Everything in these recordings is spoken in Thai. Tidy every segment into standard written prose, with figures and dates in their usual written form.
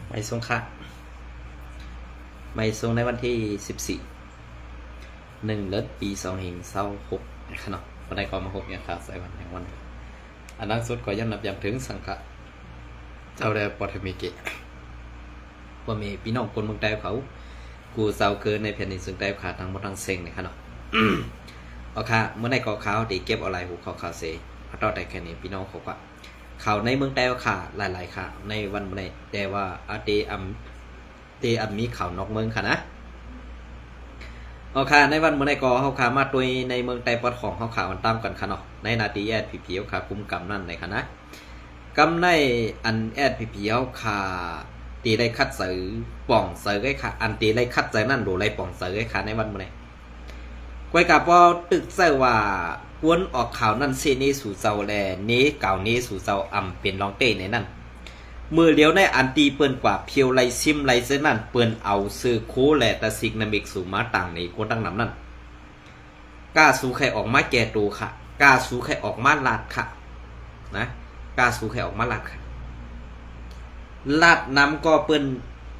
ไม่ทรงค่ะไม่ทรงในวันที่14/1 ปี2526นะครับเนาะวันใดก็มา6เนี่ยครับใส่วันแห่งวันอันนั้นสุดก็ย่ำนับย้ำถึงสังฆะเจ้าแดปฐมิเกะว่ามีพี่น้องคนเมืองใต้เขากูเศร้าเกินในแผ่นดินซึ่งใต้ขาทางหมดทางเซ็งนะครับเนาะเอาค่ะเมื่อในกอขาวตีเก็บอะไรหูข่าวเสพระต่อแต่แค่นี้พี่น้องเขาว่าข่าวในเมืองใต้ค่ะหลายๆค่ะในวันเมื่อแต่ว่าอาเตอัมมีข่าวนอกเมืองค่ะนะเอาค่ะในวันเมื่อในกอเขาค่ะมาตัวในเมืองใต้ปอดของเขาข่าวมันตามกันค่ะเนาะในนาทีแอดผีๆเขาค่ะกุมกำนั่นในค่ะนะกำในอันแอดผีๆเขาค่ะตีได้คัดเสือป่องเสือไอ้ค่ะอันตีได้คัดเสือนั่นดูไรป่องเสือไอ้ค่ะในวันเมื่อไว้กับว่าตึกเสือว่ากวนออกข่าวนั่นเซนี้สู่เจ้าแลนี้เก่านี้สู่เจ้าอ่ำเป็นรองเต้ในนั่นมือเลี้ยวในอันตีเปิ้นกว่าเพียวไรซิมไรเซนั่นเปิ้นเอาซื้อโคแหละตะซิกนามิกสู่มาต่างในคนตั้งนำนั่นกล้าสู่ใครออกมาแก่ตูค่ะกล้าสู่ใครออกมาลาดค่ะนะกล้าสู่ใครออกมาลาดค่ะลาดนำก็เปิ้น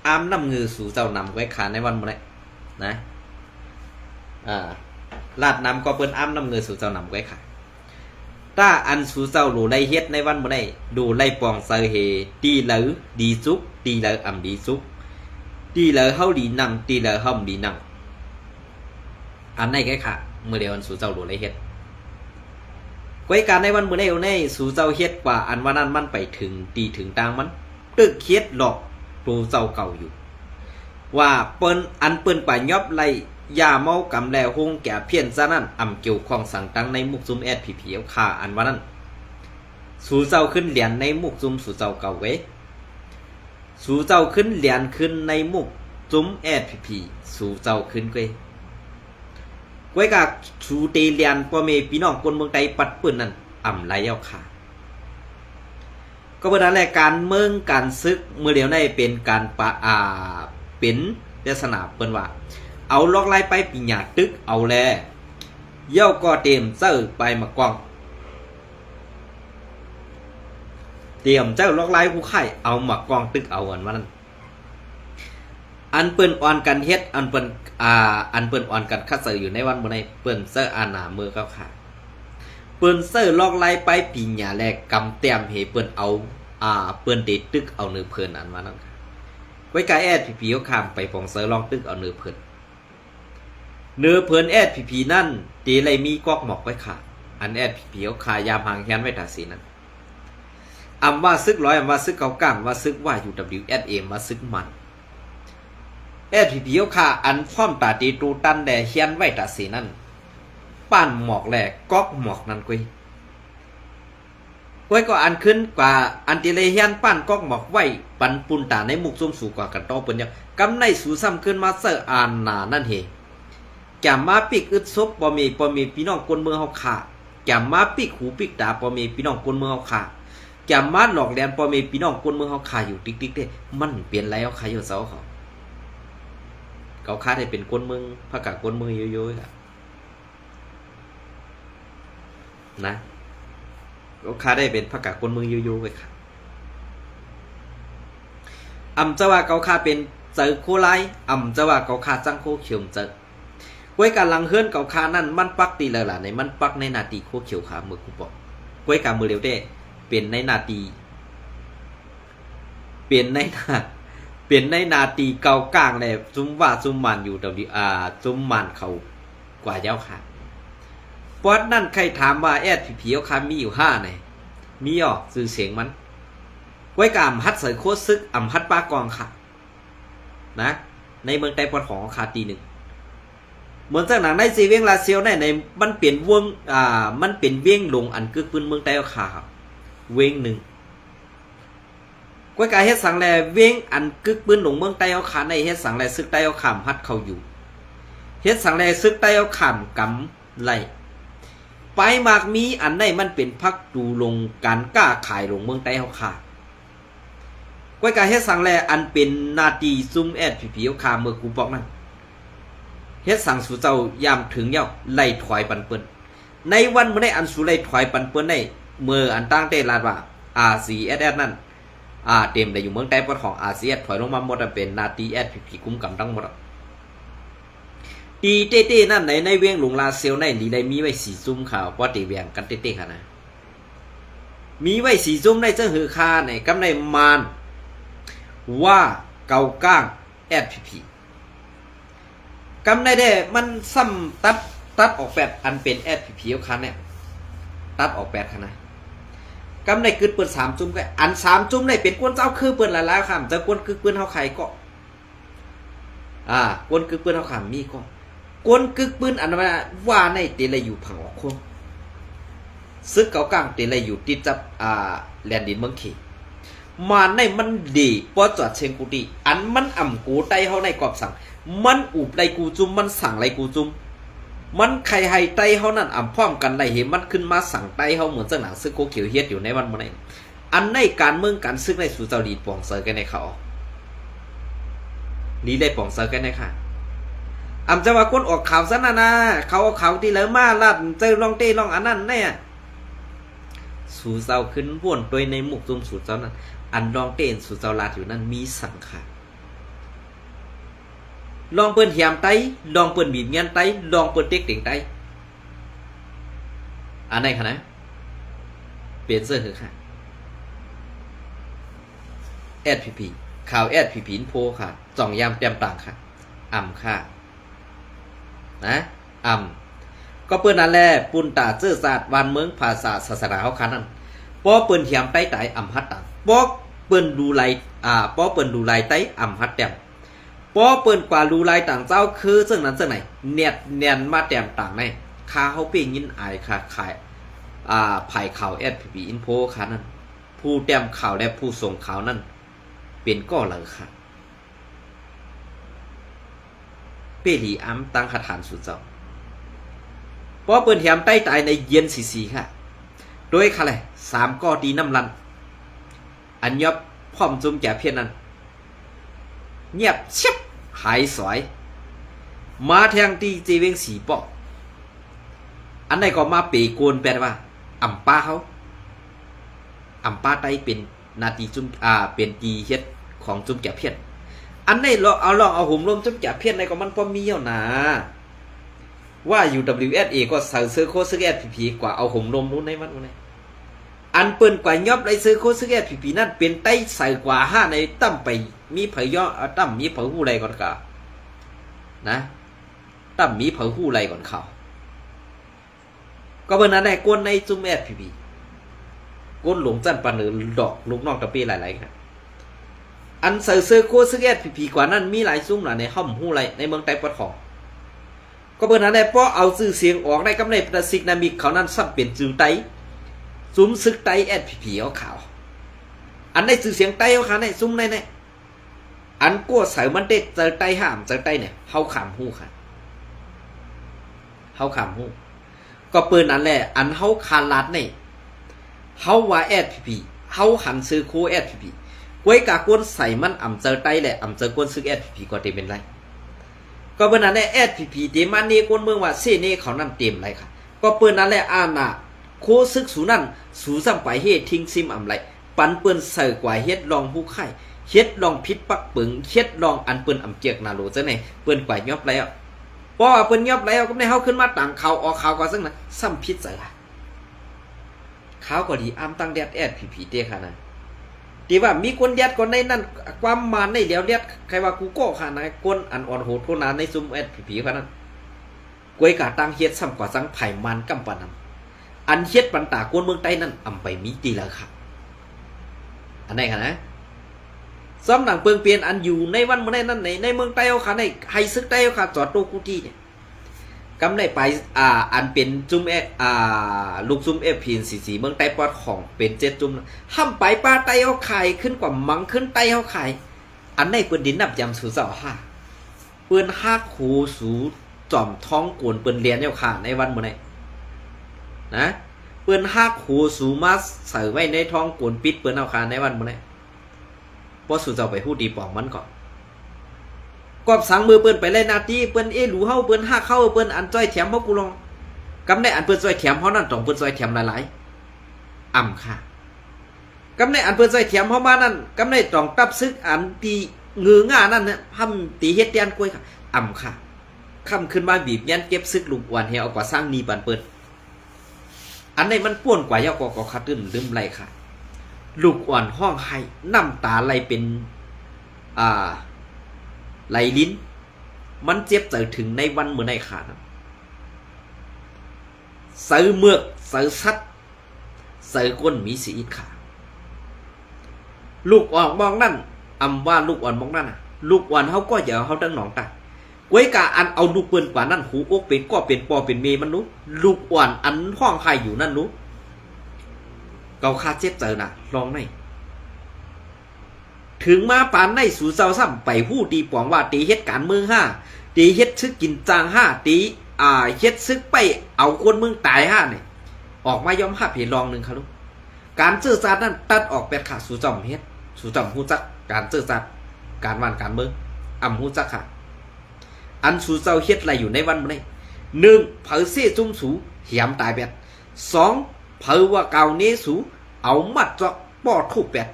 อ้ามน้ำเงือสู่เจ้านำไว้ขาในวันเมื่อนะลาดน้ำก็เปิ้นอ้ำน้ำเงือสู่เจ้านำไว้ค่ะถ้าอันสู่เจ้าหลูไล่เฮ็ดในวันบ่ได้ดูไล่ปองเซอเฮตีเหลอดีซุกตีเหลออ่ำดีซุกตีเหลอเฮาดีนังตีเหลอเฮาดีนังอันไหนแค่ค่ะเมื่อเดียวอันสู่เจ้าหลูไล่เฮ็ดไว้การในวันมื้อนี้ในสู่เจ้าเฮ็ดกว่าอันว่านั้นมันไปถึงตีถึงตางมันตึกเฮ็ดหลอกตูเจ้าเก่าอยู่ว่าเปิ้นอันเปิ้นไปยอบไล่ยาเมากำแลหงแก่เพี้ยนซะนั่นอ่ำเกี่ยวของสั่งตั้งในมุกซุมแอดผีเอาข่าอันว่านั้นสู่เจ้าขึ้นเหรียญในมุกซุมสู่เจ้าเก่าเว้สู่เจ้าขึ้นเหรียญขึ้นในมุกซุมแอดผีสู่เจ้าขึ้นเว้กับสู่ตีเหรียญพ่อเมพี่น้องคนเมืองไทยปัดปืนนั่นอ่ำไรเอาข่าก็เป็นอะไรการเมืองการซึกเมื่อเดียวในเป็นการเป็นเทศนาเปิ้นว่าเอาลอกไล่ไปปีหยาตึกเอาแลเย่าก็เตรียมเจ้าไปมากองเตรียมเจ้าลอกไล่ผู้ไข่เอามากองตึกเอาอันนั้นอันเปิ้นอ่อนกันเฮ็ดอันเปิ้นอ่อนกันคัดเสืออยู่ในวันบ่ได้เปิ้นเสื้ออาหนามือเขาขาเปิ้นเสื้อลอกไล่ไปปีหยาแลกำแต้มให้เปิ้นเอาเปิ้นเตตึกเอาเนื้อเพิ่นอันว่านั้นค่ะไว้กายแอดผีเขาข้ามไปฟองเสือลองตึกเอาเนื้อเพิ่นเนื้อเพิ่นแอดผีนั่นตีไรมีกอกหมอกไว้ขาอันแอดผีเขาขายามหางแขนไว้ตาสีนั้นอำว่าซึกร้อยอำว่าซึกเกาก้างว่าซึกว่าอยู่ WSA มาซึกมันแอดผีเขาขาอันพร้อมตาตีตูตันแดเขียนไว้ตาสีนั้นป้านหมอกแหลกกอกหมอกนั่นกุยไว้ก็อันขึ้นกว่าอันตีเลยเฮียนป้านกอกหมอกไว้ปันปุนตาในมุกซุ่มสู่กว่ากันต่อเปิ้นยังกำในสู่ซ้ำขึ้นมาเสออ่านนานั่นเฮแกมาปิกอึดซบบ่มีพี่น้องคนเมืองเฮาขาแกมาปิกหูปิกตาบ่มีพี่น้องคนเมืองเฮาขาแกมาหลอกแหลนบ่มีพี่น้องคนเมืองเฮาขาอยู่ติ๊กๆเด้มันเปลี่ยนแล้วขาอยู่เซาเขาขาได้เป็นคนเมืองภาคกะคนเมืองโยๆนะเขาขาได้เป็นภาคกะคนเมืองโยๆไว้ค่ะอำจะว่าเขาขาเป็นเจอโคไลอำจะว่าเขาขาจังโคเขียวเจอก้วยการลังเฮือนเก่าคานั่นมันปักตีเลยล่ะในมันปักในนาทีโคเขียวขามือกูบอกก้วยการมือเร็วเด้เป็นในนาทีเป็นในนาทีเก่ากลางเลยซุ่มว่าซุ่มมันอยู่ซุ่มมันเขากว่าเย้าขาปอดนั่นใครถามว่าแอดผีเอาคามีอยู่5เนี่ยมีอ่อสื่อเสียงมันก้วยการอำฮัดใส่โคตรซึกอำฮัดปากองค่ะนะในเมืองไต้ปอดของขาตี 1เหมือนจากหนังในซีเวียงลาเซียวในมันเปลี่ยนวงมันเป็นเวียงลงอันกึกพื้นเมืองใต้เอาขาครับเวียงหนึ่งก้อยกายเฮ็ดสังแลเวียงอันกึกพื้นลงเมืองใต้เอาขาในเฮ็ดสังแลซึกใต้เอาขามฮัดเขาอยู่เฮ็ดสังแลซึกใต้เอาขามกำไล่ไปมากมีอันในมันเป็นพักดูลงการกล้าขายลงเมืองใต้เอาขาก้อยกายเฮ็ดสังแลอันเป็นนาทีซุ่มแอดผีเอาขาเมื่อกูบอกนั่นเฮ็ดสั่งสู่เจ้ายามถึงเย้าไล่ถอยปันเปิ้นในวันเมื่อได้อันสู่ไล่ถอยปันเปิ้นได้เมื่ออันตั้งได้ลาดว่า RCSS นั่น เต็มได้อยู่เมืองใต้ปอดของอาเซียนถอยลงมาหมดเป็นนาตีแอดผีกุมกำทั้งหมดตีเต้ๆนั่นในเวียงหลวงลาเซลในลีได้มีไว้สีซุ่มข่าวเพราะตีเวียงกันเต้ๆค่ะนะมีไว้สีซุ่มในเจ้าหือคาในกำในมานว่าเกาก้างแอดผีกำในได้มันซ้ำตัดออก8อันเป็นแอดผีเอาคันเนี่ยตัดออก8ค่ะนะกำในกึดเปิด3จุ่มก็อัน3จุ่มในเป็นกวนเจ้าคือเปิดหลายๆคำแต่กวนคือเปิ้นเฮาไข่ก็กวนคือเปิ้นเฮาขำมีก็กวนกึกปืนอันว่าในเตลอยู่ผังออกโคซึกเก่ากลางเตลอยู่ติดจับแลนดินเมืองเขมาในมันดีปอจอดเชงกูดีอันมันอ่ำกูไตเฮาในกอบสั่งมันอุบไรกูจุมมันสั่งไรกูจุมมันใครให้ไตเฮานั่นอ่ำพร้อมกันไรเห็นมันขึ้นมาสั่งไตเฮาเหมือนเจ้าหนังซึกโคเขียวเฮ็ดอยู่ในวันมื้อนี้อันในการเมืองการซึกในสู่เจ้าลีปองเซอร์กันในเขาลีได้ปองเซอร์กันในค่ะอำจะว่าคนออกข่าวซะนะเขาเอาข่าวที่เหลือมาลัดเจอลองเต้ลองอันนั้นแน่สู่เจ้าขึ้นว่นโดยในหมู่จุมสู่เจ้านั้นอันลองเต้นสู่เจ้าลาดอยู่นั้นมีสังขารลองเปิ้นเหี่ยมไตลองเปิ้นบีบเงี้ยนไตลองเปิ้นเต็กเต็งไตอันไหนคะนะเปลี่ยนเสื้อคือค่ะแอดพีข่าวแอดพีโพค่ะจ่องยามเต็มต่างค่ะอ่ำค่ะนะก็เปิ้นนั่นแหละปุ่นตาเสื้อศาสตร์วันเมืองภาษาศาสนาเฮาคันนั้นป้อเปิ้นเหี่ยมไตอ่ำฮัดต่างป้อเปิ้นดูไลป้อเปิ้นดูไลไตอ่ำฮัดแต้มป้อเปิ้นกว่าดูไลต่างเจ้าคือซึ่งนั้นซึ่งไหนเนียนมาแต้มต่างในคาเฮาเป้ยินอายค่ะขายภายข่าว SPP Info ค่ะนั้นผู้แต้มข่าวและผู้ส่งข่าวนั้นเป็นก็เลยค่ะเปรีอ้ำตั้งคาถานสุดเจ้าเพราะเปิ้นแถมใต้ตายในเย็นสีค่ะโดยค่ะเลย3ก้อดีน้ำลันอันยบพร้อมจุ่มแก่เพียนนั้นเงียบเชิบหายสวยมาแทงตีเจเวงสีปอกอันไหนก็มาเปโกนแปลว่าอ่ำป้าเขาอ่ำป้าไตเป็นนาทีจุ่มเป็นตีเฮ็ดของจุ่มแก่เพียนอันไหนลองเอาหุ่มลมจุ่มแก่เพียนในก็มันพอมีเอานะว่า UWSA ก็ใส่ซื้อโคซื้อ SPP กว่าเอาหุ่มลมรู้ในมันนี่อันเปิ้นกว่ายอบได้ซื้อโคซื้อ SPP นั่นเป็นไต้ใส่กว่า5ในตั้มไปมีเผยย่อตั้มมีเผยหู้ไรก่อนกะนะตั้มมีเผยหู้ไรก่อนเขาก็เปิ้นนั้นได้กวนในจุ่ม SPP กวนหลงจันปานหรือดอกลูกนอกตะปีหลายๆครับอันใส่เสื้อโคซื้อ SPP กว่านั้นมีหลายซุ่มหลายในห้อมหู้ไรในเมืองไต้ปะทองก็เปิ้นนั้นได้เพราะเอาชื่อเสียงออกในกำไรประสิทธิ์นามิกเขานั้นซ้ำเป็นจือไต้ซุ่มซึกไต้ SPP เอาข่าวอันได้ชื่อเสียงไต้เอาค่ะในซุ่มในอันกัวใส่มันเด็ดเจอไต้ห้ามเจอไต้เนี่ยเฮาขามหู้ค่ะเฮาขามหู้ก็เปิ้นนั้นแหละอันเฮาคาลัดนี่เฮาว่า SPP เฮาหันซื้อโค SPP กวยกากวนใส่มันอ่ำเจอไต้แหละอ่ำเจอกวนซึก SPP ก็เต็มเป็นไรก็เปิ้นนั้นแหละ SPP เต็มมันนี่กวนเมืองว่าเสนี่เขานั่นเต็มไรค่ะก็เปิ้นนั้นแหละน่ะโคซึกสูนั่นสูซ้ำไปเฮ็ดทิ้งซิมอ่ำไรปันเปิ้นใส่กว่าเฮ็ดลองผู้ไข่เฮ็ดลองพิษปักปึงเฮ็ดลองอันเปิ้นอ่ำเจียกนาโลจังได๋เปิ้นกว่ายอบแล้วเพราะว่าเปิ้นยอบแล้วก็ได้เฮาขึ้นมาต่างเขาออกข่าวก็ซึ่งน่ะซ้ำพิษใส่ล่ะข่าวก็ดีอ้ำตั้งแดด SPP เด้ค่ะนะที่ว่ามีคนแดดคนในนั้นความมาในแล้วแดดใครว่ากูก็ค่ะนะคนอันอ่อนโหดโทนาในซุม SPP ค่ะนั้นกวยกะตั้งเฮ็ดซ้ำกว่าสังไผมันกำปานนั้นอันเฮ็ดปันตากวนเมืองใต้นั้นอำไปมีตีแล้วค่ะอันไหนค่ะนะซ้ำหนังเปิงเปลี่ยนอันอยู่ในวันเมื่อนั้นในเมืองใต้เอาค่ะในไฮซึกใต้เอาค่ะจอดโตกูตี้เนี่ยกำได้ไปอันเป็นจุ่มลูกจุ่มFP44เมืองใต้ปอดของเป็น7จุ่มห้ำไปป้าใต้เอาไข่ขึ้นกว่ามังขึ้นใต้เอาไข่อันในเปิ้นดินนับยำสู่เสาห้าเปิ้นฮักหูสูจอมท้องกวนเปิ้นเรียนเอาค่ะในวันเมื่อไหร่นะเปิ้นฮักหูสูมาใส่ไว้ในท้องกวนปิดเปิ้นเอาค่ะในวันเมื่อไหร่พอสู่เจ้าไปฮู้ดีปองมันก่อนกอบสังมือเปิ้นไปเล่นนาตีเปิ้นหลูเฮาเปิ้นฮักเข้าเปิ้นอันจ้อยแถมเฮากูลองกำได้อันเปิ้นจ้อยแถมเฮานั่นต้องเปิ้นจ้อยแถมหลายๆอ่ำค่ะ กำในอันเปิ้นใส่เทียมเฮามานั่นกำในต้องตับซึกอันที่งือง่านั่นน่ะทำตีเฮ็ดแดนกล้วยค่ะอ่ำค่ะค่ำขึ้นมาบีบยันเก็บซึกลูกวันเฮเอากว่าสร้างนีบันเปิดอันไหนมันป่วนกว่าเยาก็คัดตื้นลืมไหลค่ะลูกอ่อนห้องไห้น้ำตาไหลเป็นไหลลิ้นมันเจ็บใจถึงในวันเมื่อในขาครับเสือเมือกเสือสัดเสือก้นมีสีอิดขาลูกอ่อนมองนั่นอำว่าลูกอ่อนมองนั่นน่ะลูกอ่อนเขาก็อย่าเขาดังหนองตาไว้กาอันเอาลูกเปิ้นกว่านั่นหูอกเป็นก็เป็นปอเป็นเมมันนู้ลูกอ่อนอันห้องไห้อยู่นั่นนู้เกาคาเจ็บเจอน่ะลองในถึงมาปานในสู่เจ้าซ้ำไปหู้ตีปองว่าตีเฮ็ดการเมือง5ตีเฮ็ดซึกกินจาง5ตีเฮ็ดซึกไปเอาคนเมืองตาย5เนี่ยออกมายอมรับเห็นลองนึงค่ะลูกการเจอจาดนั้นตัดออกเป็ดค่ะสู่จอมเฮ็ดสู่จอมฮู้จักการเจอจาดการวานการเมืองฮู้จักค่ะอันสู่เจ้าเฮ็ดอะไรอยู่ในวันมื้อนี้1เผาเสจุ่มสูเหี่ยมตายเป็ด2เผาว่าเก่าเนสูเอามัดจอกป้อทุบเป็ด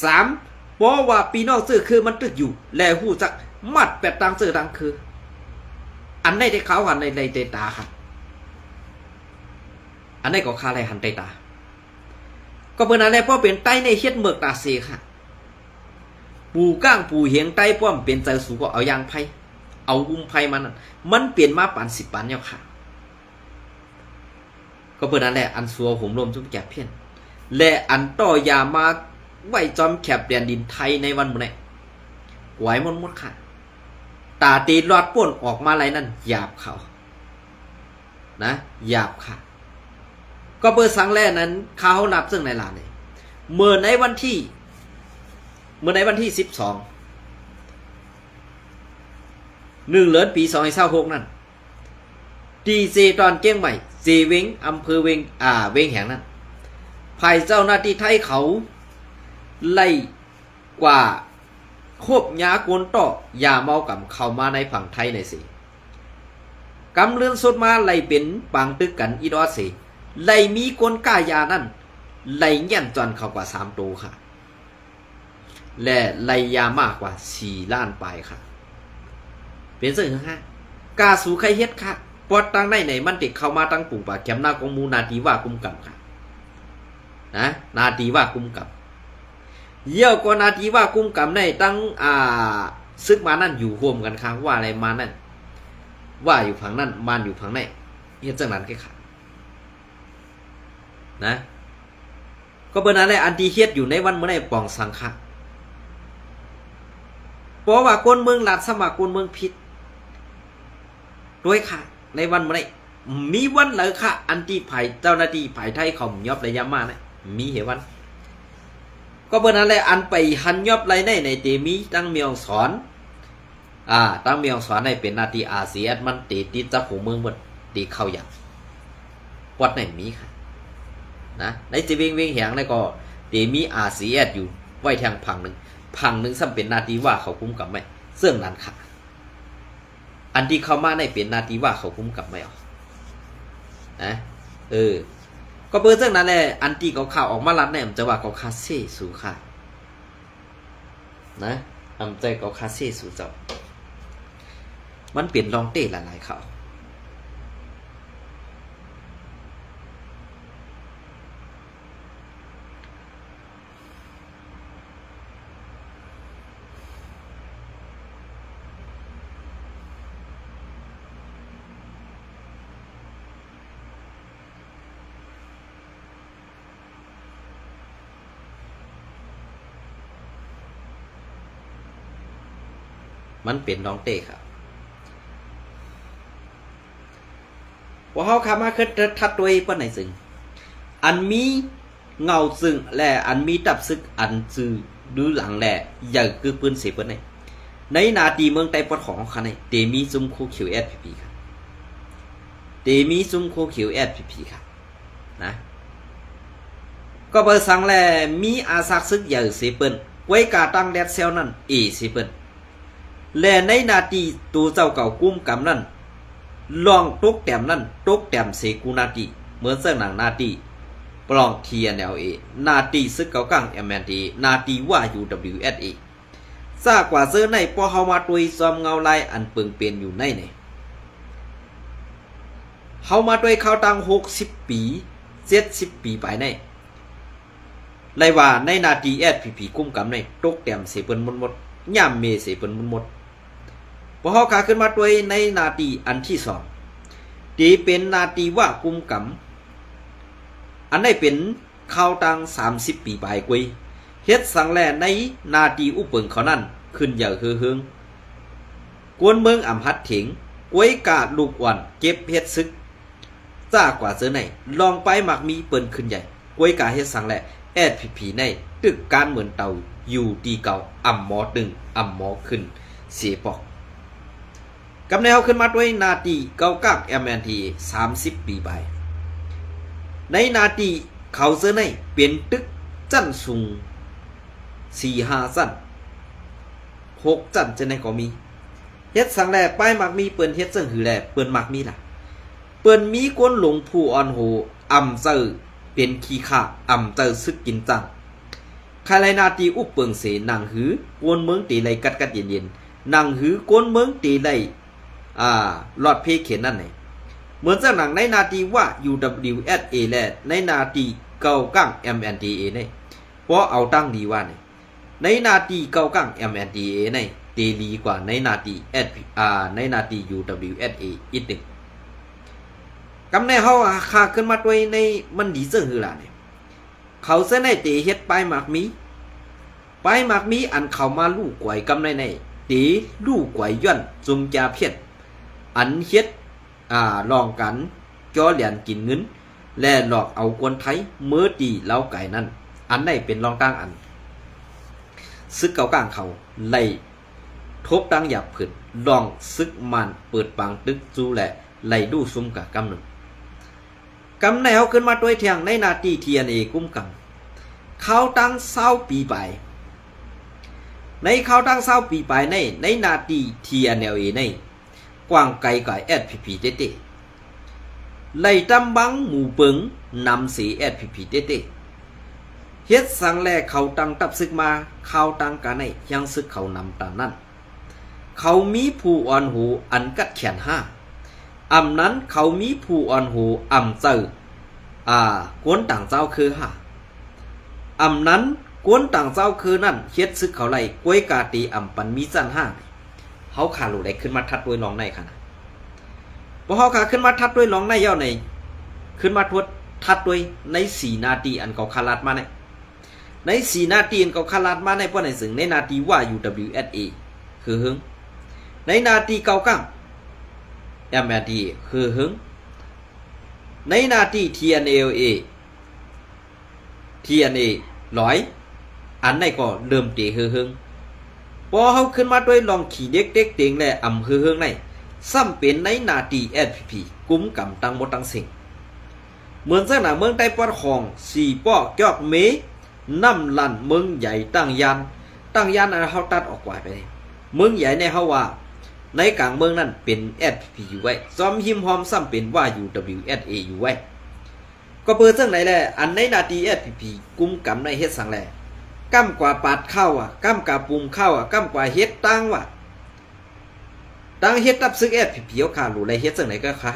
3เพราะว่าปีนอกซื้อคือมันตึกอยู่และหู้จักมัดเป็ดตังซื้อตังคืออันไหนได้เขาอันไหนได้ตาครับอันไหนก็คาอะไรหันได้ตาก็เป็นอะไรเพราะเป็นไตในเฮ็ดเมือกตาเสค่ะปูก้างปูเหียงไตป้อมเป็นใจสูก็เอายางไผ่เอาอุ้มไผ่มันเปลี่ยนมาปัน10 ปันแล้วค่ะก็เป็นอะไรอันสัวหุ่มลมทุกแก่เพี้ยนและอันต่อยามาไว้จอมแคบแดนดินไทยในวันมื้อนี้ไหวหมดค่ะตาตีรอดป่นออกมาไรนั่นหยาบเขานะหยาบค่ะก็เปิดสังแรกนั้นเขานับซึ่งในลานเลยเมื่อในวันที่12 1 เดือนปี2026นั่นดีเจตอนเก้งใหม่เจเวงอำเภอเวงเวงแห่งนั้นภายเจ้าหน้าที่ไทยเขาไล่กว่าควบยากวนต่อยาเมากับเข้ามาในฝั่งไทยในสิกำเลื่อนสุดมาไล่เป็นปังตึกกันอีดอสิไล่มีกลกายานั่นไล่แย่นจอนเข้ากว่า3 ตัวค่ะและไล่ยามากกว่า4 ล้านปลายค่ะเป็นสิ่งที่กาสู่ใครเฮ็ดค่ะปอดตั้งในมันติดเข้ามาตั้งปุ่งปากแคมหน้ากองมูนาทีว่ากุมกับค่ะนะนาทีว่ากุมกับเยี่ยวกว่านาทีว่ากุมกับในตั้งซึกมานั่นอยู่รวมกันค่ะว่าอะไรมานั่นว่าอยู่ฝั่งนั่นมานอยู่ฝั่งไหนเฮ็ดจังนั้นแค่ค่ะนะก็เป็นอะไรอันที่เฮ็ดอยู่ในวันเมื่อไหร่ปองสังฆะเพราะว่าคนเมืองลัดสมัครคนเมืองผิดด้วยค่ะในวันเมื่อไหร่มีวันเลยค่ะอันที่ไผ่เจ้าหน้าที่ไผ่ไทยเขายอบระยะมานะมีเหตุวันก็เป็นอะไรอันไปหันยอบไรในเตมีตั้งเมียงสอนตั้งเมียงสอนในเป็นนาทีอาเซียนมันติดจับหัวเมืองหมดตีเข้าอย่างวัดไหนมีค่ะนะในจีเวงแหงในก็เตมีอาเซียนอยู่ไว้ทางพังหนึ่งซ้ำเป็นนาทีว่าเขาคุ้มกับไหมเสื่องนั้นค่ะอันที่เข้ามาในเป็นนาทีว่าเขาคุ้มกับไหมอ๋อนะก็เปิดเรื่องนั้นแหละอันที่เขาข่าวออกมาลัดเนี่ยมันจะว่าเขาคาเซ่สู่ค่ะนะอำใจเขาคาเซ่สู่เจ้ามันเปลี่ยนลองเต้หลายๆข่าวมันเป็นน้องเต้ครับว่าเขาขามาคือทัดด้วยป้นไหนซึ่งอันมีเงาซึ่งและอันมีตับซึกอันซื้อดูหลังแหละอย่าคือปืนเสียป้นไหนในนาทีเมืองไต้ปอดของเขาเนี่ยเตมีซุ่มโคคิวเอสพีพีครับเตมีซุ่มโคคิวเอสพีพีครับนะก็เบอร์สังแลมีอาซักซึกใหญ่เสียปืนไว้กาตั้งแดดเซลนั่นเสียปืนและในนาทีตัวเจ้าเก่ากุ้มกำนั่นลองตกแต้มนั่นตกแต้มเสกูนาทีเหมือนเสื้อหนังนาที ปลอง TNLA นาตีซึกเกากัง MND นาตีว่า UWSA ซากว่าเสื้อในพอเฮามาตุยซอมเงาลายอันเปิงเปลี่ยนอยู่ในเนี่ยเฮามาตุยเข้าตัง60ปี70ปีไปในไลว่าในนาที SPP กุ้มกำในตกแต้มเสเปิ้นหมดย่ามเมเสเปิ้นหมดพอเฮาขาขึ้นมาตุยในนาทีอันที่2ที่เป็นนาทีว่ากุ้มกำอันได้เป็นเข้าตัง30ปีไปกุยเฮ็ดสังแลในนาทีอุเปิงเขานั่นขึ้นอย่างเฮืองกวนเมืองอำหัดเถงกวยกาลูกอ่อนเก็บเฮ็ดซึกจ้ากว่าเจอไหนลองไปมักมีเปิ้นขึ้นใหญ่กวยกาเฮ็ดสังแลSPP ในตึกการเหมือนเตาอยู่ดีเก่าอ่ำหมอตึงอ่ำหมอขึ้นเสียปอกกับแนวขึ้นมาด้วยนาทีเก้ากัก MNT 30ปีไปในนาทีเขาเจอในเป็นตึกจั่นสูง4-5 จั่น6 จั่นจะในก็มีเฮ็ดสังแลป้ายมักมีเปิ้นเฮ็ดจังหือแลเปิ้นมักมีล่ะเปิ้นมีก้นหลงผู้อ่อนโหอ่ำเจอเป็นขี้ข้าอ่ำเจอซึกกินจังใครไรนาตีอุปเปิงเสนางหือกวนเมืองตีไรกัดเย็นนางหือกวนเมืองตีไรหลอดเพเข็นนั่นไงเหมือนเจ้าหนังในนาทีว่า UWSA และในนาทีเก่ากั้ง MNDA เนี่ยเพราะเอาตั้งดีว่าเนี่ยในนาทีเก่ากั้ง MNDA เนี่ยตีดีกว่าในนาทีในนาที UWSA อีกหนึ่งกำในเฮาคาขึ้นมาด้วยในมันดีเสื่อหือล่ะเนี่ยเขาเส้นในตีเฮ็ดปลายหมากมีปลายหมากมีอันเขามาลู่กวยกำในตีลู่กวยย่อนจุมจาเพียดอันเฮ็ดลองกันจ่อเหรียญกินเงินและหลอกเอาคนไทยเมื่อตีเล้าไก่นั้นอันได้เป็นรองตั้งอันซึกเก่ากลางเขาไล่ทบตั้งหยาบผึดลองซึกมันเปิดปังตึกจูแหละไล่ดูซุ่มกับกำหนึ่งกำแนวขึ้นมาด้วยเทียงในนาทีเทียนเอกุ้มกำเขาตั้ง20 ปีไปในเขาตั้ง20 ปีไปในนาทีเทียนเอในกว้างไกลกว่า SPP เต้ไล่ตำบังหมู่เปิงนำสี SPP เต้เฮ็ดสังแลเขาตั้งตับซึกมาเขาตั้งกันยังซึกเขานำตามนั้นเขามีผู้อ่อนหูอันกัดแขน5อำนั้นเขามีผู้อ่อนหูอำเจอกวนต่างเจ้าคืออำนั้นกวนต่างเจ้าคือนั่นเฮ็ดซึกเขาไล่กวยกาตีอำปันมีจัน5เขาขาหลุดได้ขึ้นมาทัดด้วยลองในค่ะพอเขาขาขึ้นมาทัดด้วยลองในย่อในขึ้นมาทวดทัดด้วยใน4 นาทีอันเขาคาลัดมาใน4 นาทีอันเขาคาลัดมาในพวกในสึงในนาทีว่า UWSA คือหึงในนาทีเก่ากังMND คือหึงในนาที TNLA 100อันไหนก็เริ่มเตะหึงพอเขาขึ้นมาด้วยลองขี่เด็กเตียงและอ่ำหึงในซ้ำเป็นในนาที SPP กุ้มกำตังหมดตังสิ่งเหมือนสนามเมืองใต้ปอดของ4 ป้อยอกเมน้ำลันเมืองใหญ่ตั้งยานอันเขาตัดออกไว้ไปเมืองใหญ่ในเขาว่าในกลางเมืองนั้นเป็น SPP อยู่ไว้ซ้อมหิมหอมซ้ำเป็นว่า UWSA อยู่ไว้ก็เปิดเรื่องไหนแหละอันในนาที SPP กุ้มกำในเฮ็ดสังแลก้ำกว่าปาดเข้าก้ำกว่าปุ่มเข้าก้ำกว่าเฮ็ดตั้งตั้งเฮ็ดตับซึกSPP เอาขาหลูไรเฮ็ดเรื่องไหนก็ขา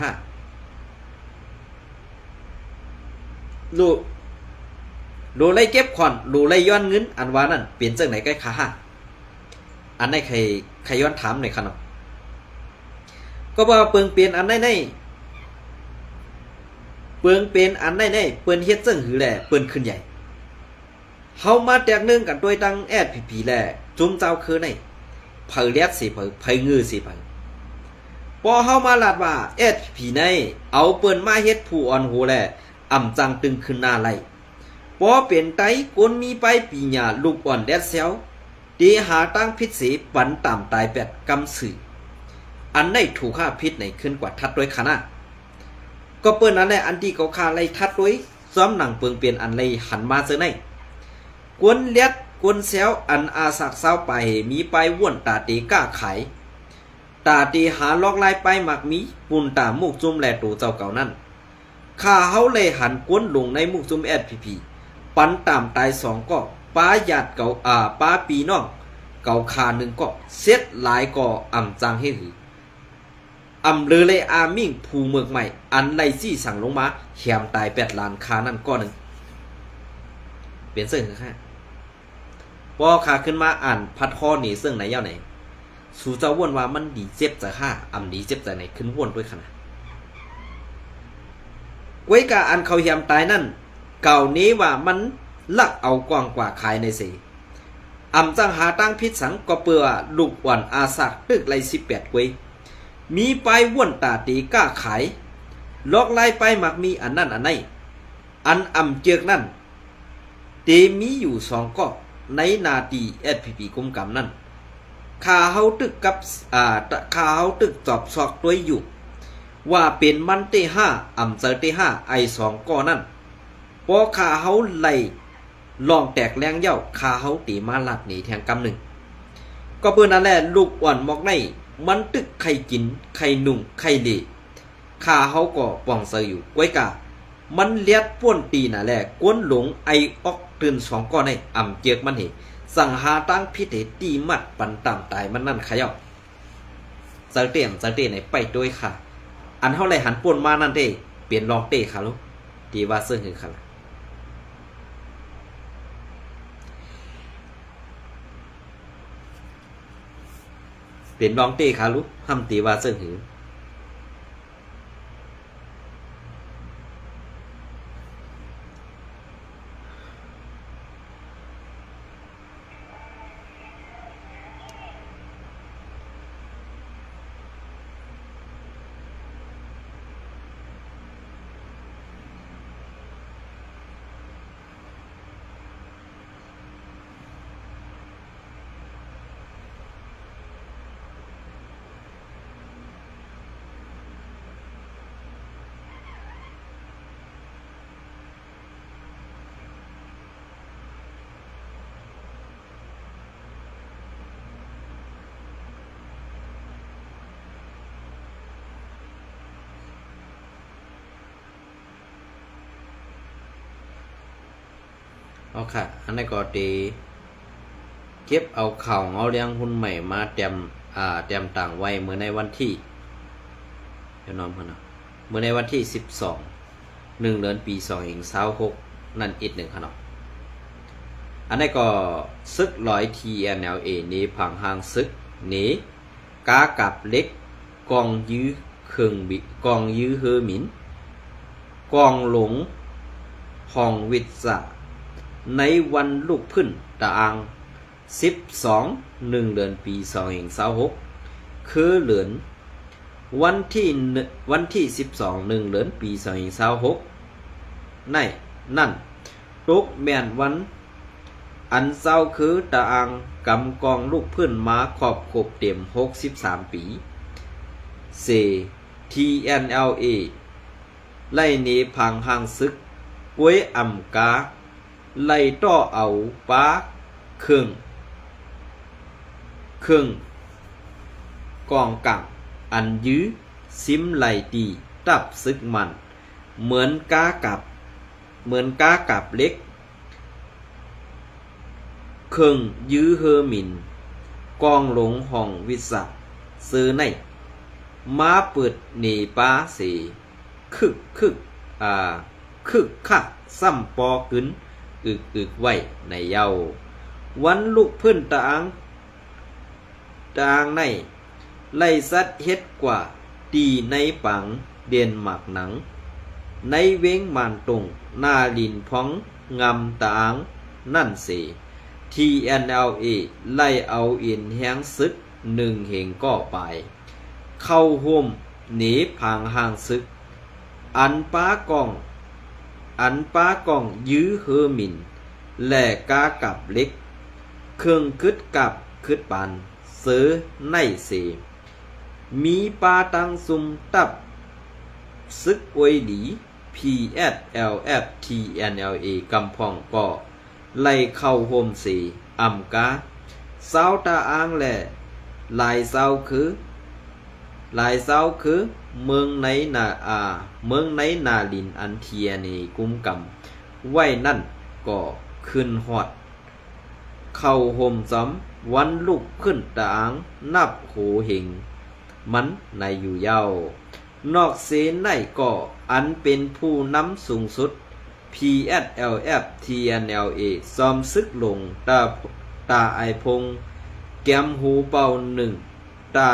ลูไรเก็บขอนลูไรย้อนเงินอันว่านั่นเปลี่ยนเรื่องไหนก็ขาอันไหนใครย้อนถามหน่อยครับ ก็บ่เปิงเปลี่ยนอันในเปิงเป็นอันในเปิ้นเฮ็ดจังหือแหละเปิ้นขึ้นใหญ่เฮามาแตกนึงกันด้วยตั้งSPPแหละจุ่มเจ้าคือในเผยเลียดสิเผยงือสิพอเฮามาลาดว่าSPPในเอาเปิ้นมาเฮ็ดผู้อ่อนโหแหละอ่ำจังตึงขึ้นหน้าไหลพอเป็นไตกนมีไปปีหญ้าลูกอ่อนแดดเซลตีหาตั้งพิษเสปันตามตาย8กำสื่ออันได้ถูกฆ่าพิษในขึ้นกว่าทัดด้วยคณะก็เปิ้นอันได้อันที่เขาฆ่าไล่ทัดด้วยซ้อมหนังเปิงเปลี่ยนอันไล่หันมาเจอในกวนเลียดกวนเซลอันอาสักเศร้าไปมีไปว่วนตาตีก้าขายตาตีหาลอกลายไปหมักมีปุ่นตามุกจุ่มแลตูเจ้าเก่านั่น ข้าเฮาเลยหันกวนลงในมุกซุม SPP ปันตามตาย2ก็ป้าญาติเก่าป้าปีน้องเก่าคา1ก็เซ็ดหลายก็อำจังให้หืออำเลยเลยอามิ่งภูเมืองใหม่อันไล่ซี่สั่งลงมาแขมตาย8ล้านคานั่นก็นึงเปลี่ยนเสื้อคือค่ะพอขาขึ้นมาอ่านพัดข้อหนีเสื้อไหนยาวไหนสู่เจ้าว่นว่ามันดีเจ็บจะฆ่าอำดีเจ็บจะไหนขึ้นว่นด้วยขนาดไว้กาอันเขาแขมตายนั่นเก่านี้ว่ามันลักเอากว้างกว่าขายในเสอำจังหาตั้งพิษสังก็เปื่อลูกอ่อนอาสักตึกไล่18กวยมีไปว่นตาตีก้าขายลอกไล่ไปมักมีอันนั่นอันไหนอันอำเจือกนั่นเตมีอยู่2ก็ในนาตี SPP กุมกำนั่นข้าเฮาตึกกับข้าเฮาตึกจอบซอกตัวอยู่ว่าเป็นมันเต5อำเจอเต5ไอ2ก็นั่นพอข้าเฮาไล่ลองแตกแรงเย้าข้าเฮาตีมาลัดหนีแทงกำ1ก็เปิ้นนั่นแหละลูกอ่อนมอกในมันตึกไข่กินไข่นุ่งไข่เหลข้าเฮาก็ป้องเซออยู่ไว้กะมันเลียดป่วนตีน่ะแหละกวนหลงไอออกตื่น2ก้อนในอำเจียกมันเหสังหาตั้งพิเตตีมัดปันตามตายมันนั่นขย่าเซอเตียงในไปด้วยค่ะอันเฮาไหลหันป่วนมานั่นเด้เปลี่ยนลองเต้ค่ะลูกตีว่าเสื้อหือค่ะเปลี่ยนลองเต้ค่ะลูกห้ำตีว่าเสื้อหือเอาค่ะอันนี้ก็ตีเก็บเอาข่าวเอาเลี้ยงหุ้นใหม่มาเตรียมต่างไว้เมื่อในวันที่เดี๋ยวน้องนะเมื่อในวันที่12 1 เดือนปี2526นั่นอีก1ขนาดอันนี้ก็ซึก100 TNLA นี้ผังหางซึกนี้กากับเล็กกองยื้อเครื่องบิกองยื้อเฮอหมินกองหลงห้องวิทยาในวันลูกพื้นตะอัง12 1 เดือนปี2526คือเหลือนวันที่12 1 เดือนปี2526นั่นตกแม่นวันอันเศร้าคือตะอังกำกองลูกพื้นมาขอบครบเต็ม63ปีเซ TNLA ไล่หนีพังหางซึกกวยอำกาไล่ต่อเอาป้าเครื่องกองกังอันยื้อซิมไล่ตีตับซึกมันเหมือนกากับเล็กเครื่องยื้อเฮอหมินกองหลงห้องวิสาซื้อในมาเปิดหนีป้าเสคึกคักซ้ำปอขึ้นอึกไว้ในเยาวันลูกพื้นตะอังในไล่สัดเฮ็ดกว่าตีในปังเด่นหมักหนังในเว้งมานตรงหน้าลินพ้องงำตะอังนั่นเส TNLA ไล่เอาอินแห้งซึก1 เหงก่อไปเข้าห่มหนีพังห่างซึกอันป้ากองยื้อเฮอหมินแหล่กากับเล็กเครื่องคึดกับคึดปันเสือในเสมีปาตังซุมตับซึกอวยหลี PSLF TNLA กำพองก่อไล่เข้าโฮมเสอำกาเศร้าตาอ้างแหล่ลายเศร้าคือ หลายเศร้าคือเมืองในเมืองในนาลินอันเทียนี่กุมกำไว้นั่นก็ขึ้นฮอดเข้าห่มซ้ำวันลุกขึ้นตางนับโหเหงมันในอยู่เย้านอกเสในก็อันเป็นผู้นำสูงสุด PSLF TNLA ซอมซึกลงตาไอพงแกมหูเป่าหนึ่งตา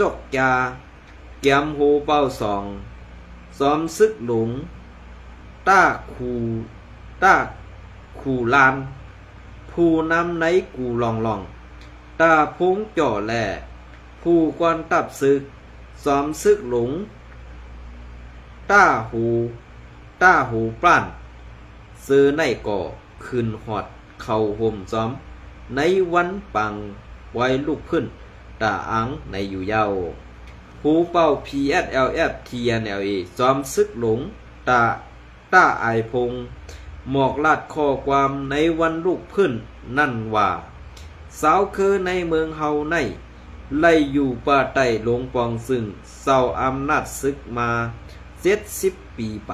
จกยาแกมหูเป่าสองซอมซึกหลงตาคูลานผู้นำในกูลองตาพงจ่อแหล่ผู้กวนตับซึกซอมซึกหลงตาหูปล้านซื้อในก่อคืนหอดเข้าห่มซ้อมในวันปังไว้ลูกขึ้นตาอังในอยู่เย้าหูเป่า PSLF TNLA ซ้อมซึกหลงตาไอพงหมอกลาดข้อความในวันลูกขึ้นนั่นว่าสาวคือในเมืองเฮาในไล่อยู่ป่าใต้หลวงปองซึ่งเศร้าอำนาจซึกมา70 ปีไป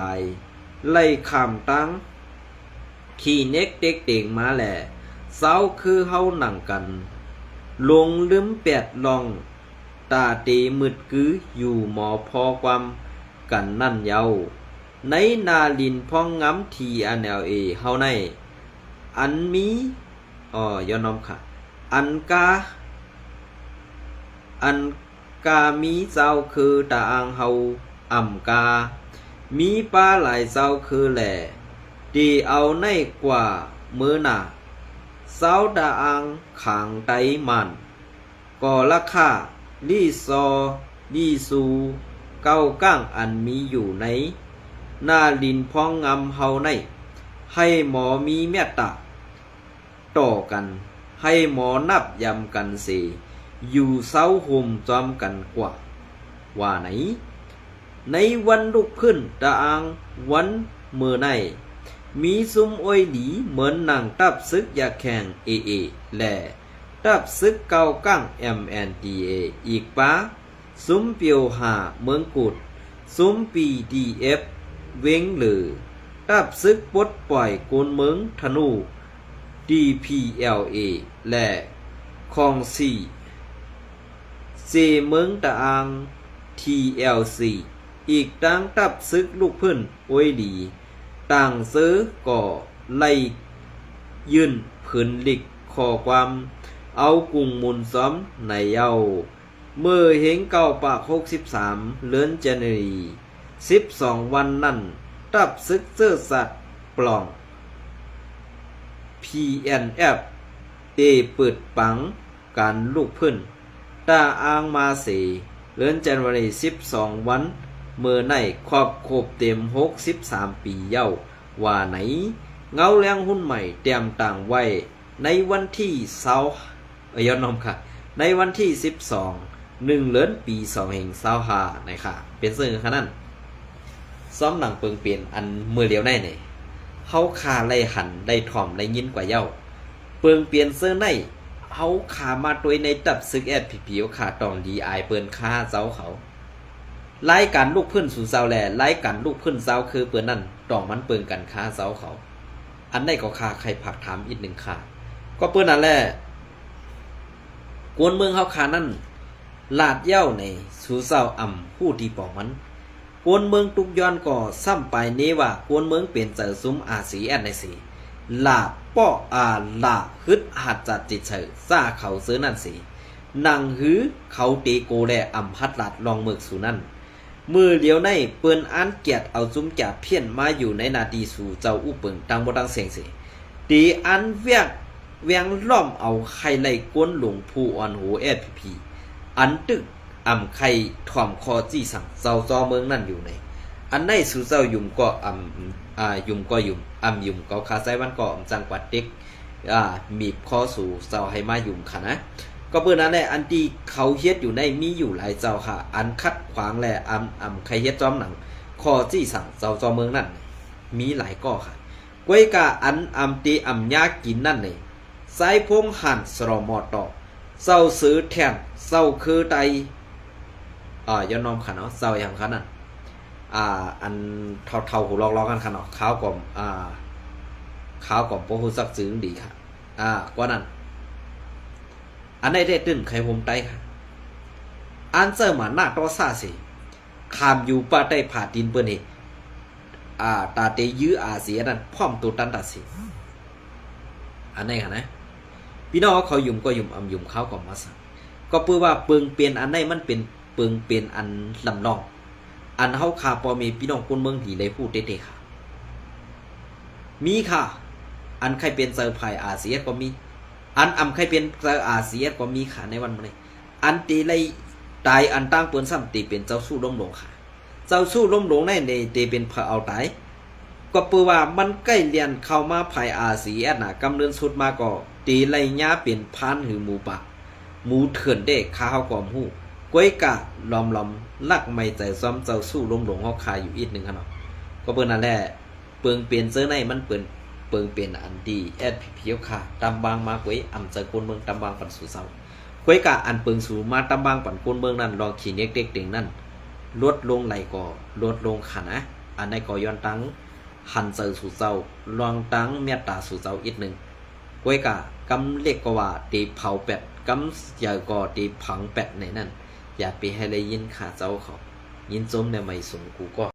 ไล่ข้ามตั้งขี่เน็กเด็กเต่งมาแหล่สาวคือเฮาหนังกันลงลืมแปดลองตาเตมืดกืออยู่หมอพอความกันนั่นเยาในนาลินพองงำทีNLAเฮาในอันมีย้อนน้อมค่ะอันกามีเจ้าคือตาอังเฮาอ่ำกามีปลาหลายเจ้าคือแหล่ดีเอาในกว่ามือหนาเจ้าตาอังขางไตมันก่อราคาลีซูเก้าก้างอันมีอยู่ในนาลินพองงำเฮาในให้หมอมีเมตตาต่อกันให้หมอนับยำกันเสอยู่เศร้าห่มจอมกันกว่าไหนในวันลุกขึ้นตาอังวันเมื่อในมีซุ้มอ้อยหลีเหมือนนางตับซึกยาแข่งเอและตับซึกเก้าก้าง MNDA อีกป้าซุ้มเปียวหาเมืองกุดซุ้ม PDF เว้งหรือตับซึกปลดปล่อยโกนเมืองธนู DPLA และคองซีเซเมืองตะอัง TLC อีกตั้งตับซึกลูกพื้นโอ้ยดีต่างซื้อก่อไล่ยื่นผืนหลิกขอความเอากุ่งมุนซ้อมในเย้าเมื่อเห็นเก้าปาก63เลือนเจนรี12 วันนั่นตับซึกเสื้อสัตว์ปล่อง PNF เปิดปังการลูกพื้นตาอางมาเสเลือนเจนวารี12 วันเมื่อในครอบครบเต็ม63 ปีเย้าว่าไหนเงาแรงหุ้นใหม่เตรียมต่างไว้ในวันที่ย้อนนมค่ะในวันที่12 1เดือนปี2525นะคะเป็นซึ่งขนาดซ้อมหนังเปิงเปลี่ยนอันมือเลียวในเนี่ยเฮาคาไล่หันได้ถ่อมได้ยินกว่าเย้าเปิงเปลี่ยนเสื้อในเฮาขามาตัวในตับซึกSPPขาตองดีไอเปิ้นค่าเจ้าเขารายการลูกพื้นสู่เจ้าแลรายการลูกพื้นเจ้าคือเปิ้นนั่นตองมันเปิงกันค่าเจ้าเขาอันใดก็ค่าใครผักถามอีกหนึ่งค่าก็เปิ้นนั่นแหละกวนเมืองเฮาขานั่นลาดเย้าในสู่เจ้าผู้ที่ปองมันกวนเมืองตุกย้อนก็ซ้ำไปนี้ว่ากวนเมืองเปลี่ยนเจอซุ้มRCNในสีลาป้อลาฮึดหัดจัดจิตเฉยซ่าเขาซื้อนั่นสีนังหือเขาตีโกแลพัดลาดลองเมือกสู่นั่นมือเดียวในเปิ้นอันเกียรติเอาซุ้มจ่าเพี้ยนมาอยู่ในนาทีสู่เจ้าอู้เปิงตังบ่ตังเสียงสิตีอันเวียงล้อมเอาใครไล่กวนหลวงผู้อ่อนหูSPPอันตึกไข่ถ่อมคอจี้สั่งเจ้าจอเมืองนั่นอยู่ในอันในสู่เจ้ายุ่มก็ยุ่มก็ยุ่มก็คาไซวันก็จังหวัดเด็กมีบคอสู่เจ้าให้มายุ่มค่ะนะก็เปิ้นนั้นแหละอันที่เขาเฮ็ดอยู่ในมีอยู่หลายเจ้าค่ะอันคัดขวางแลใครเฮ็ดจอมหนังคอจี้สั่งเจ้าจอเมืองนั่นมีหลายก้อค่ะก้วยกาอันตียากินนั่นนี่ไซพงหันสรอมอตอเจ้าซื้อแทนเจ้าคือไต ย้อนน้อมขันเนาะเศร้าอย่างขันน่ะอันเท่าหูลอกๆกันขันเนาะขาวกว่าขาวกว่าบ่ฮู้จักซึ้งดีค่ะกว่านั้นอันใดได้ตื่นใครผมไต้ค่ะอันเซอร์มาหน้าต่อซาสิขามอยู่ป่าใต้ผาดินเปิ้นนี่ตาเตยื้ออาเสียนั่นพร้อมตัวตันตัดสิอันไหนค่ะนะพี่น้องเขายุ่มก็ยุ่มยุ่มเขาก็มาสั่งก็เพื่อว่าเปิงเปลี่ยนอันไหนมันเป็นเปิงเปลี่ยนอันลำนองอันเฮาคาพอมีพี่น้องคนเมืองที่ได้พูดเต้ๆค่ะมีค่ะอันใครเป็นเซอร์ไพรส์อาเซียก็มีอันใครเป็นเซอร์อาเซียก็มีค่ะในวันนี้อันตีเลยตายอันตั้งเปิ้นซ้ำตีเป็นเจ้าสู้ล้มลงค่ะเจ้าสู้ล้มลงในตีเป็นพระเอาตายก็เปือว่ามันใกล้เรียนเข้ามาภายอาเซียน่ะกำเนิดสุดมาก็ตีไรญาเป็นพันหือหมูปะหมูเถื่อนเด็กข้าวกอมหูก้อยกะลอมลักไม่ใจซ้อมเจ้าสู้ล้มลงเฮาคาอยู่อีกนึงค่ะเนาะก็เปิ้นนั่นแหละเปิงเปลี่ยนเสื้อในมันเปิงเปลี่ยนอันดีแอดเพียวค่ะตำบางมาก้อยอำเจอคนเมืองตำบางปันสู่เซาก้อยกะอันเปิงสู่มาตำบางปันคนเมืองนั่นลองขี้เน็กเด็กเด็งนั่นลดลงไหลก็ลดลงค่ะนะอันใดก็ย้อนตั้งหันเจอสู่เจ้าลองตั้งเมตตาสู่เจ้าอีกหนึ่งก้อยกะกำเล็กก็ว่าตีเผาเป็ดกำใหญ่ก็ตีผังเป็ดในนั่นอย่าไปให้เลยยินขาเจ้าเขายินจมในไม่สูงกูก็